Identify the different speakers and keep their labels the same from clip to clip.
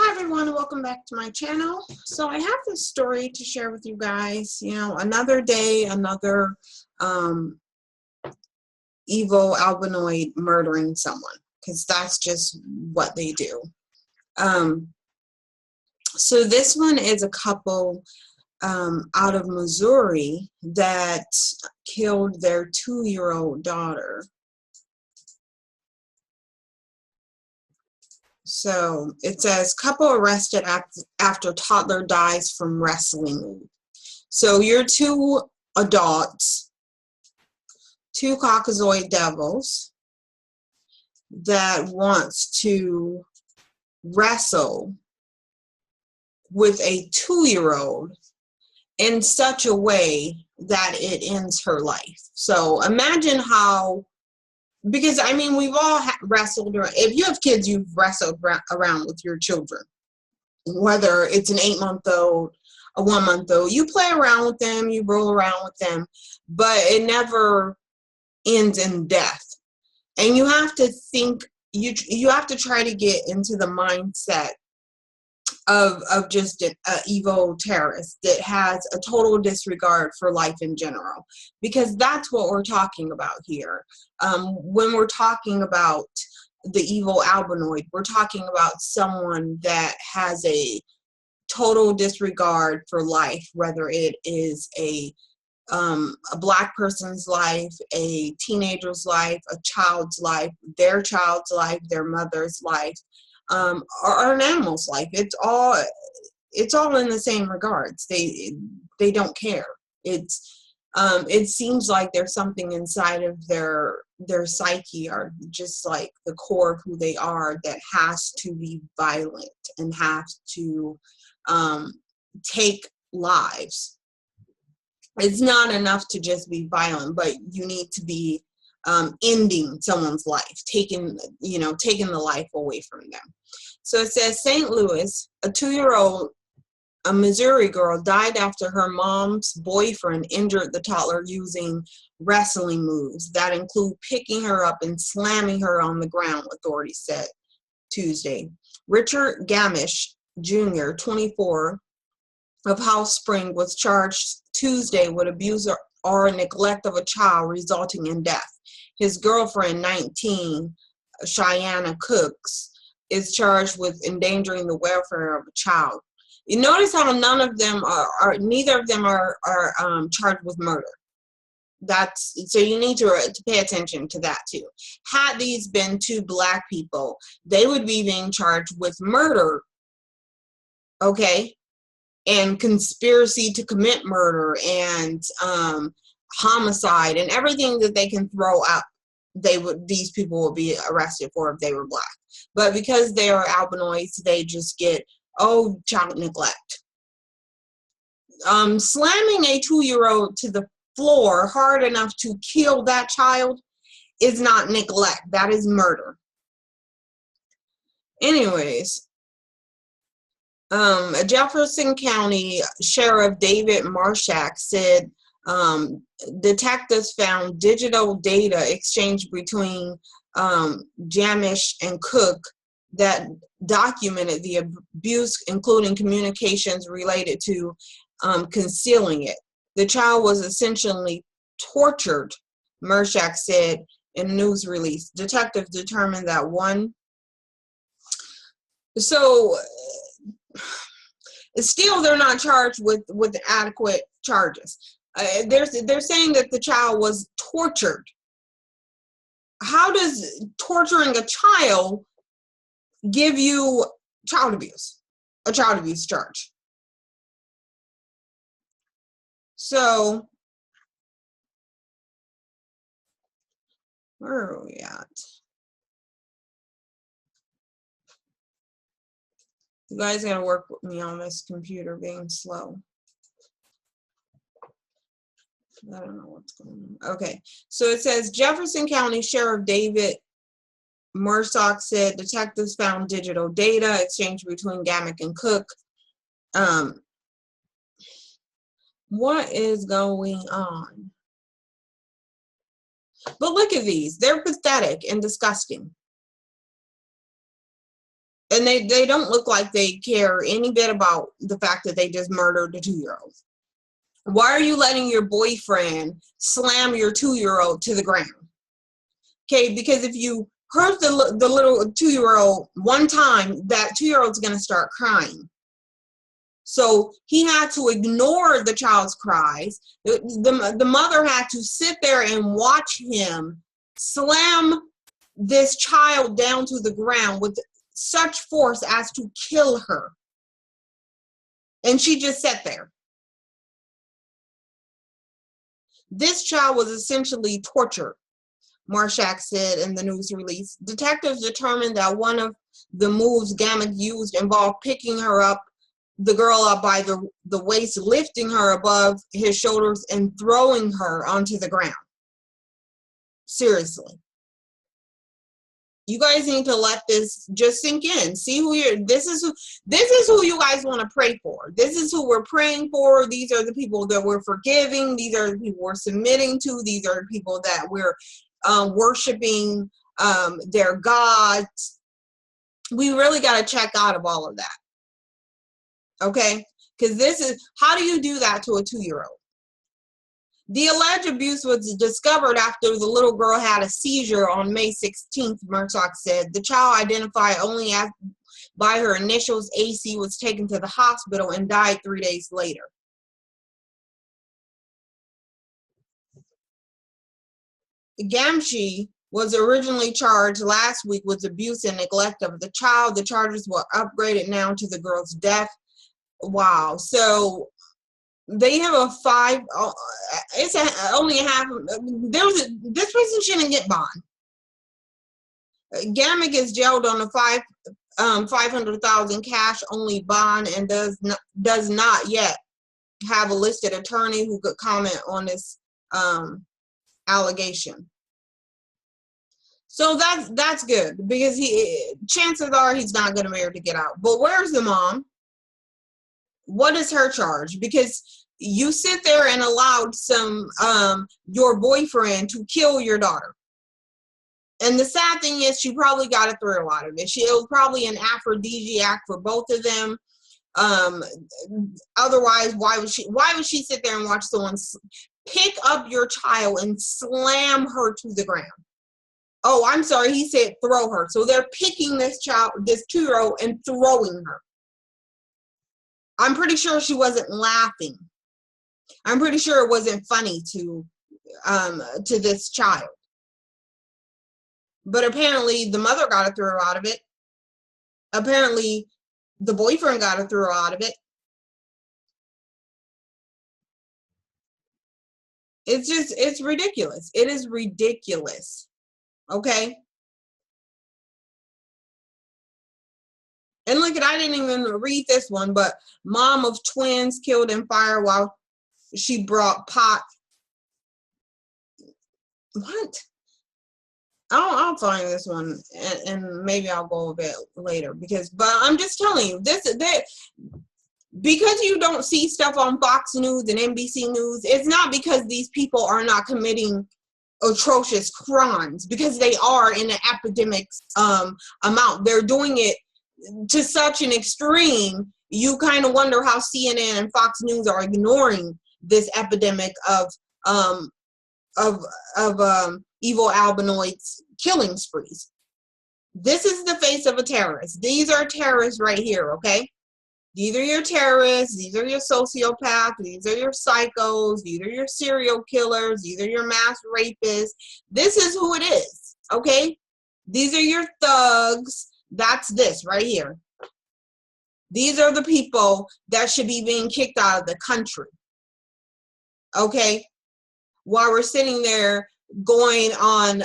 Speaker 1: Hi everyone, welcome back to my channel. So I have this story to share with you guys. You know, another day, another evil albinoid murdering someone, because that's just what they do. So this one is a couple out of Missouri that killed their 2-year-old daughter. So it says, couple arrested after toddler dies from wrestling move. So you're two adults, two Caucasoid devils that wants to wrestle with a 2-year-old in such a way that it ends her life. So imagine how, because I mean, we've all wrestled around. If you have kids, you've wrestled around with your children, whether it's an 8-month-old, a 1-month-old. You play around with them, you roll around with them, but it never ends in death. And you have to think, you have to try to get into the mindset of just an evil terrorist that has a total disregard for life in general, because that's what we're talking about here. When we're talking about the evil albinoid, we're talking about someone that has a total disregard for life, whether it is a Black person's life, a teenager's life, a child's life, their mother's life, or an animal's life. It's all in the same regards. They don't care. It seems like there's something inside of their psyche, or just like the core of who they are, that has to be violent and has to take lives. It's not enough to just be violent, but you need to be ending someone's life, taking the life away from them. So it says, St. Louis, a 2-year-old, a Missouri girl, died after her mom's boyfriend injured the toddler using wrestling moves that include picking her up and slamming her on the ground, authorities said Tuesday. Richard Gamish Jr., 24, of House Spring, was charged Tuesday with abuse or neglect of a child resulting in death. His girlfriend, 19, Cheyenne Cooks, is charged with endangering the welfare of a child. You notice how neither of them are charged with murder. So you need to pay attention to that too. Had these been two Black people, they would be being charged with murder, okay, and conspiracy to commit murder and homicide and everything that they can throw up. These people would be arrested for if they were Black. But because they are albinoids, they just get, child neglect. Slamming a 2-year-old to the floor hard enough to kill that child is not neglect. That is murder. Anyways, Jefferson County Sheriff David Marshak said detectives found digital data exchanged between Jamish and Cook that documented the abuse, including communications related to concealing it. The child was essentially tortured, Marshak said in a news release. Detectives determined that still, they're not charged with adequate charges. They're saying that the child was tortured. How does torturing a child give you child abuse? A child abuse charge. So, where are we at? You guys gotta work with me on this computer being slow. I don't know what's going on. Okay, so it says Jefferson County Sheriff David Marshak said detectives found digital data exchanged between Gamish and Cook. What is going on? But look at these. They're pathetic and disgusting. And they don't look like they care any bit about the fact that they just murdered a 2-year-old. Why are you letting your boyfriend slam your 2-year-old to the ground? Okay, because if you hurt the little 2-year-old one time, that 2-year-old's going to start crying. So he had to ignore the child's cries. The mother had to sit there and watch him slam this child down to the ground with such force as to kill her. And she just sat there. This child was essentially tortured, Marshak said in the news release. Detectives determined that one of the moves Gamek used involved picking her up, the girl up by the waist, lifting her above his shoulders, and throwing her onto the ground. Seriously. You guys need to let this just sink in. See who this is who you guys want to pray for. This is who we're praying for. These are the people that we're forgiving. These are the people we're submitting to. These are the people that we're worshiping their gods. We really got to check out of all of that. Okay? Because this is, how do you do that to a 2-year-old? The alleged abuse was discovered after the little girl had a seizure on May 16th, Murdoch said. The child, identified only by her initials, AC, was taken to the hospital and died 3 days later. Gamshi was originally charged last week with abuse and neglect of the child. The charges were upgraded now to the girl's death. Wow. So they have a 5, only a half, this person shouldn't get bond. Gamek is jailed on a 500,000 cash only bond and does not yet have a listed attorney who could comment on this allegation. So that's good, because chances are he's not going to be able to get out. But where's the mom? What is her charge? Because you sit there and allowed your boyfriend to kill your daughter. And the sad thing is, she probably got a thrill out of it. It was probably an aphrodisiac for both of them. Otherwise, why would she sit there and watch someone pick up your child and slam her to the ground? Oh, I'm sorry, he said throw her. So they're picking this 2-year-old, and throwing her. I'm pretty sure she wasn't laughing. I'm pretty sure it wasn't funny to this child. But apparently the mother got a thrill out of it. Apparently the boyfriend got a thrill out of it. It's ridiculous. It is ridiculous. Okay? And look, I didn't even read this one, but mom of twins killed in fire while she brought pot. What? I'll find this one and maybe I'll go over it later, but I'm just telling you because you don't see stuff on Fox News and NBC News. It's not because these people are not committing atrocious crimes, because they are in an epidemic amount. They're doing it to such an extreme. You kind of wonder how CNN and Fox News are ignoring this epidemic of evil albinoids killing sprees. This is the face of a terrorist. These are terrorists right here, okay? These are your terrorists. These are your sociopaths. These are your psychos. These are your serial killers. These are your mass rapists. This is who it is, okay? These are your thugs. That's this right here. These are the people that should be being kicked out of the country, okay? While we're sitting there going on,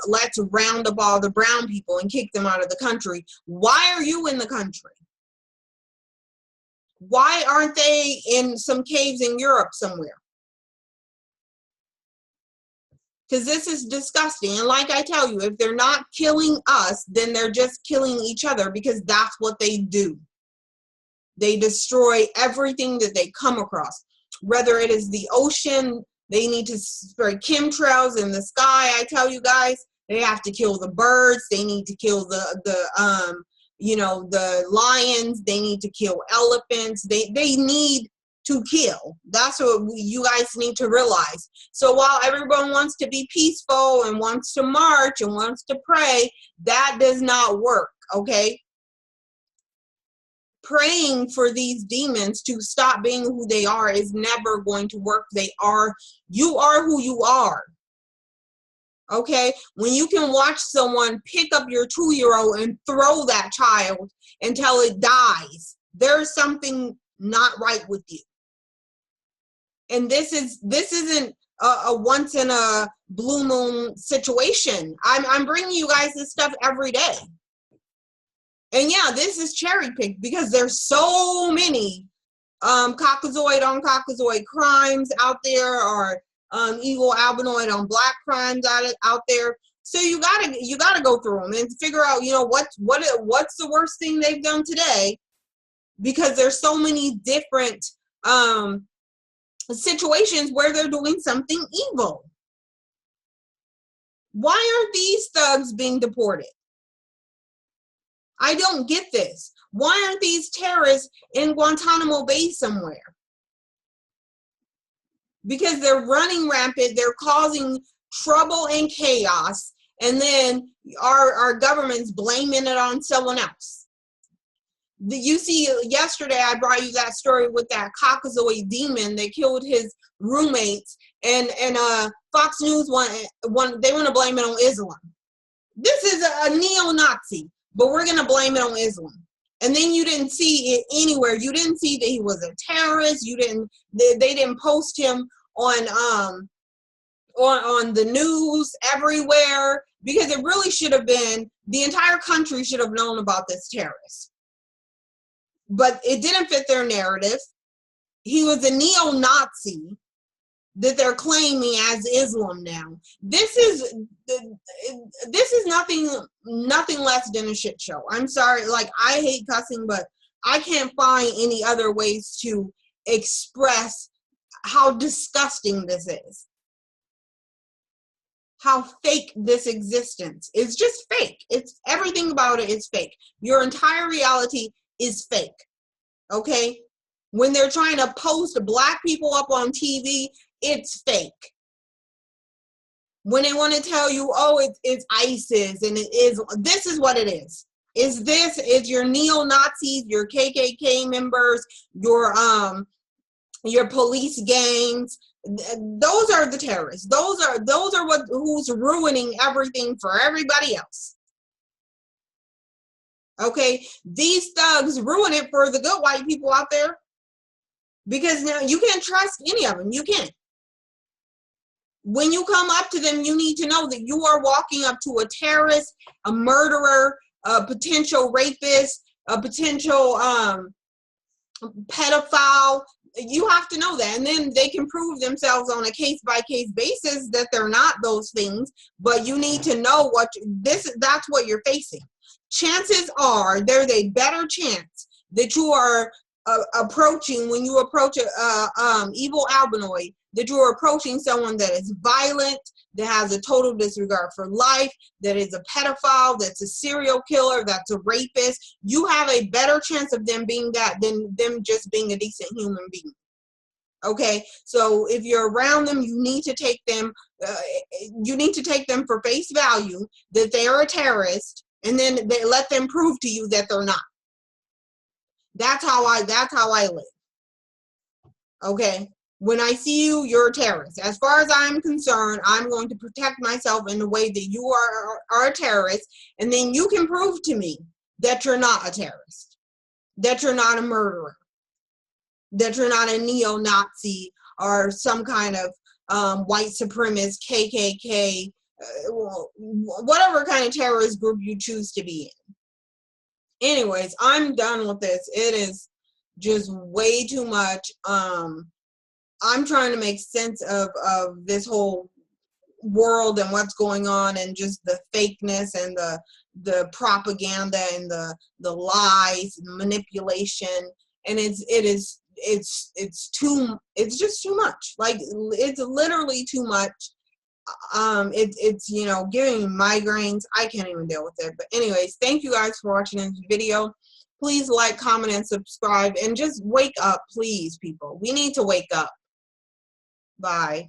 Speaker 1: let's round up all the brown people and kick them out of the country. Why are you in the country? Why aren't they in some caves in Europe somewhere? Because this is disgusting. And like I tell you, if they're not killing us, then they're just killing each other, because that's what they do. They destroy everything that they come across. Whether it is the ocean, they need to spray chemtrails in the sky. I tell you guys, they have to kill the birds. They need to kill the you know, the lions, they need to kill elephants, they need to kill. That's what you guys need to realize. So while everyone wants to be peaceful and wants to march and wants to pray, that does not work, okay? Praying for these demons to stop being who they are is never going to work. You are who you are. Okay, when you can watch someone pick up your 2-year-old and throw that child until it dies, there's something not right with you. And this isn't a once in a blue moon situation. I'm bringing you guys this stuff every day. And yeah, this is cherry picked because there's so many Caucasoid on Caucasoid crimes out there, or evil albinoid on black crimes out there. So you gotta go through them and figure out, you know, what's the worst thing they've done today, because there's so many different situations where they're doing something evil. Why aren't these thugs being deported? I don't get this. Why aren't these terrorists in Guantanamo Bay somewhere? Because they're running rampant, they're causing trouble and chaos, and then our government's blaming it on someone else. You see, yesterday I brought you that story with that Caucasoid demon that killed his roommates, and Fox News they want to blame it on Islam. This is a neo-Nazi, but we're going to blame it on Islam. And then you didn't see it anywhere. You didn't see that he was a terrorist. They didn't post him on the news everywhere, because it really should have been, the entire country should have known about this terrorist. But it didn't fit their narrative. He was a neo-Nazi that they're claiming as Islam now. This is nothing less than a shit show. I'm sorry, like, I hate cussing, but I can't find any other ways to express how disgusting this is. How fake this existence is. Just fake. It's everything about it is fake. Your entire reality is fake. Okay? When they're trying to post black people up on TV, it's fake. When they want to tell you, oh, it's ISIS, and this is what it is. Is your neo-Nazis, your KKK members, your police gangs. Those are the terrorists. Those are who's ruining everything for everybody else. Okay, these thugs ruin it for the good white people out there, because now you can't trust any of them. You can't. When you come up to them, you need to know that you are walking up to a terrorist, a murderer, a potential rapist, a potential pedophile. You have to know that, and then they can prove themselves on a case-by-case basis that they're not those things. But you need to know that's what you're facing. Chances are there's a better chance that you are approaching, when you approach a evil albinoid, that you are approaching someone that is violent, that has a total disregard for life, that is a pedophile, that's a serial killer, that's a rapist. You have a better chance of them being that than them just being a decent human being. Okay, so if you're around them, you need to take them. You need to take them for face value that they are a terrorist, and then they let them prove to you that they're not. That's how I live. Okay. When I see you, you're a terrorist. As far as I'm concerned, I'm going to protect myself in the way that you are a terrorist, and then you can prove to me that you're not a terrorist, that you're not a murderer, that you're not a neo-Nazi or some kind of white supremacist, KKK, whatever kind of terrorist group you choose to be in. Anyways, I'm done with this. It is just way too much. I'm trying to make sense of this whole world and what's going on, and just the fakeness and the propaganda and the lies and manipulation. And it's just too much. Like, it's literally too much. it's you know, giving migraines. I can't even deal with it. But anyways, thank you guys for watching this video. Please like, comment, and subscribe, and just wake up, please, people. We need to wake up. Bye.